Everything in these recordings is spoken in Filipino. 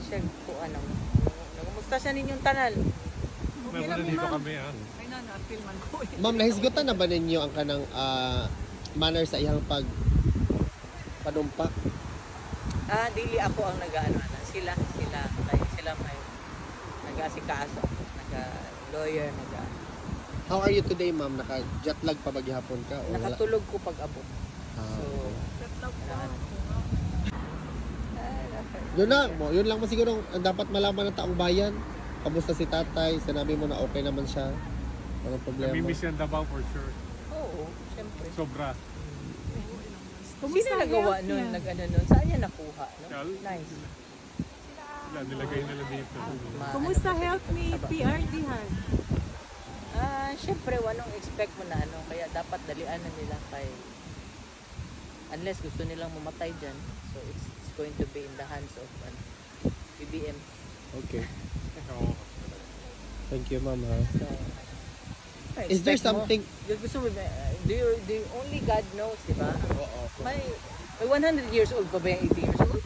siya po ano. Nagumusta siya ninyong tanan. Okay lang dito ma'am. kami Ay na, na-feel man ko. Ma'am, nahisgutan na ba ninyo ang kanang manner sa iyang panumpa? Dili ako ang nag-ano na. Sila may nag-asikaso, nag-lawyer, How are you today, ma'am? Naka-jetlag pa ba gihapon ka? O wala? nakatulog ko pag-abot. So, Setlaw pa. Yun lang mo siguro ang dapat malaman ng taong bayan. Kamusta si tatay? Sinabi mo na okay naman siya. Walang problema. Namimiss yan Davao for sure. oo, syempre. Sobra. Sino nagawa nun, nag-ano nun? Saan niya nakuha? No? Kal? Nice. Sila, nilagay nila dito. Kumusta health ni PRD Han? Syempre, wanong expect mo na ano, kaya dapat dalian na nila kay unless gusto nilang mamatay dyan. So, it's going to be in the hands of BBM. Okay. Oo. Thank you, ma'am. Ha? So, Is there expect mo- something... Gusto mo, do you only God knows, di ba? Oo. May 100 years old pa ba yung 80 years old?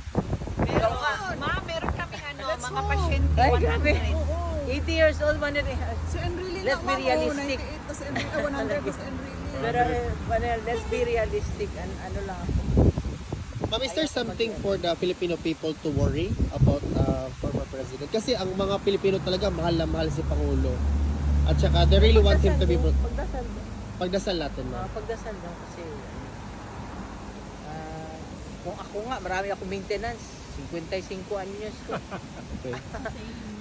Meron, meron kami mga pasyente Ay, grabe. 100. 80 years old, 100. Si Enrile Let's be realistic. 98 tas Enrile, 100 tas Enrile. Pero, let's be realistic. Ano lang ako. Ma'am, is there something for the Filipino people to worry about former president? Kasi ang mga Pilipino talaga mahal na mahal si Pangulo. At saka they really want him to be... Pagdasal mo. Pagdasal natin, ma'am. Pagdasal lang kasi kung ako nga, marami ako maintenance. 55 anyos ko. Okay.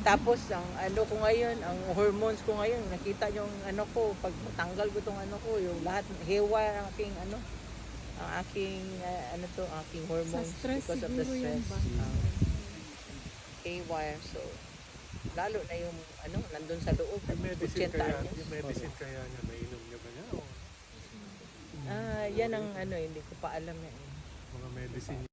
Tapos ang ano ko ngayon, ang hormones ko ngayon, nakita yung ano ko, pag tanggal ko tong ano ko, yung lahat haywire ang aking ano, ang aking aking hormones Sa stress because of the siguro yun stress. ba? Haywire, so lalo na yung ano, nandun sa loob, Yung medicine 80 kaya, anyos. yung medicine kaya niya, nainom niya ba niya? O Yan ang ano, hindi ko pa alam yan. mga medicine